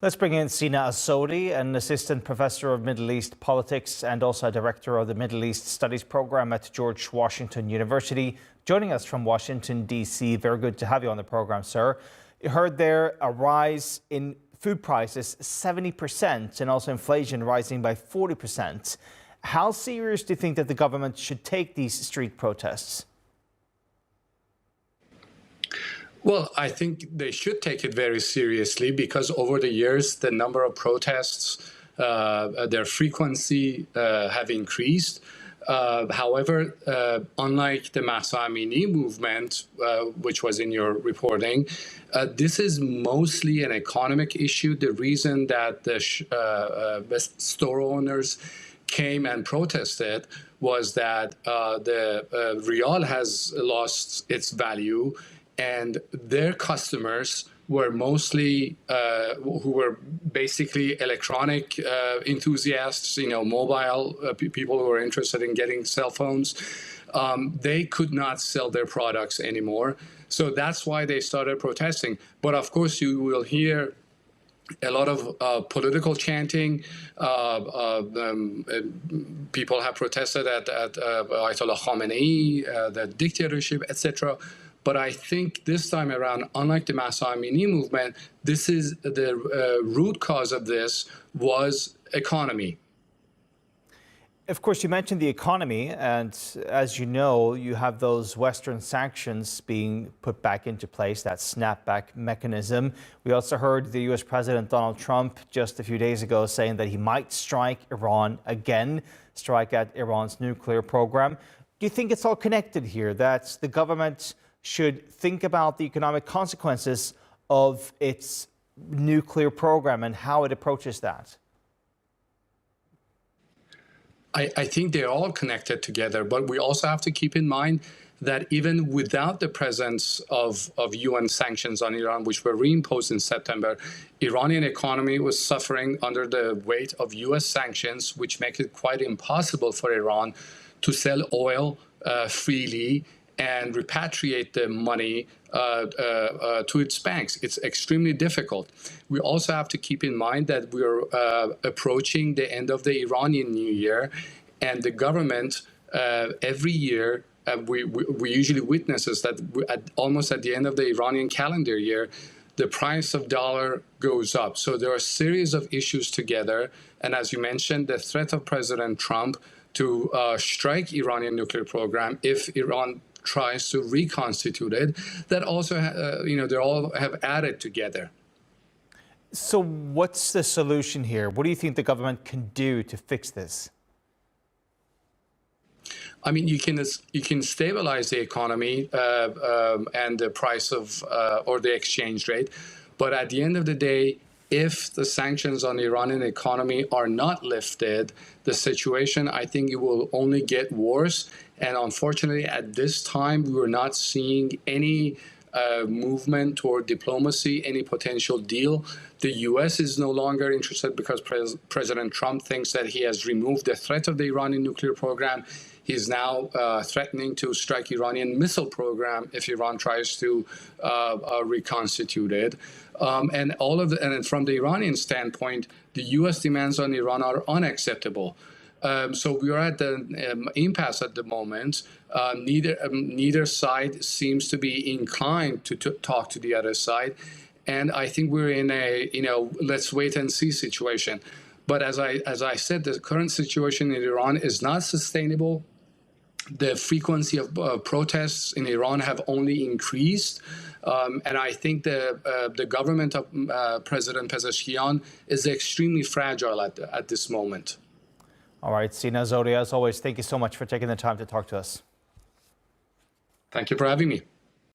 Let's bring in Sina Azodi, an assistant professor of Middle East politics and also a director of the Middle East Studies program at George Washington University, joining us from Washington, D.C. Very good to have you on the program, sir. You heard there a rise in food prices 70% and also inflation rising by 40%. How serious do you think that the government should take these street protests? Well, I think they should take it very seriously because over the years, the number of protests, their frequency have increased. However, unlike the Mahsa Amini movement, which was in your reporting, this is mostly an economic issue. The reason that the store owners came and protested was that the rial has lost its value, and their customers were mostly who were basically electronic enthusiasts, mobile people who were interested in getting cell phones. They could not sell their products anymore. So that's why they started protesting. But of course, you will hear a lot of political chanting. People have protested at Ayatollah Khamenei, the dictatorship, etc. But I think this time around, unlike the Mahsa Amini movement, this is the root cause of this was economy. Of course, you mentioned the economy, and as you know, you have those Western sanctions being put back into place, that snapback mechanism. We also heard the U.S. President Donald Trump just a few days ago saying that he might strike Iran again, strike at Iran's nuclear program. Do you think it's all connected here, that the government should think about the economic consequences of its nuclear program and how it approaches that? I think they're all connected together, but we also have to keep in mind that even without the presence of UN sanctions on Iran, which were reimposed in September, Iranian economy was suffering under the weight of US sanctions, which make it quite impossible for Iran to sell oil freely and repatriate the money to its banks. It's extremely difficult. We also have to keep in mind that we're approaching the end of the Iranian New Year, and the government every year, we usually witnesses that almost at the end of the Iranian calendar year, the price of dollar goes up. So there are a series of issues together. And as you mentioned, the threat of President Trump to strike Iranian nuclear program if Iran tries to reconstitute it, that also, they all have added together. So what's the solution here? What do you think the government can do to fix this? I mean, you can stabilize the economy and the price of or the exchange rate, but at the end of the day, if the sanctions on the Iranian economy are not lifted, the situation, I think, it will only get worse. And unfortunately, at this time, we were not seeing any movement toward diplomacy, any potential deal. The U.S. is no longer interested because President Trump thinks that he has removed the threat of the Iranian nuclear program. He's now threatening to strike Iranian missile program if Iran tries to reconstitute it. And from the Iranian standpoint, the U.S. demands on Iran are unacceptable. So we are at the impasse at the moment. Neither side seems to be inclined to talk to the other side. And I think we're in a, let's wait and see situation. But as I said, the current situation in Iran is not sustainable. The frequency of protests in Iran have only increased. And I think the government of President Pezeshkian is extremely fragile at this moment. All right, Sina Azodi, as always, thank you so much for taking the time to talk to us. Thank you for having me.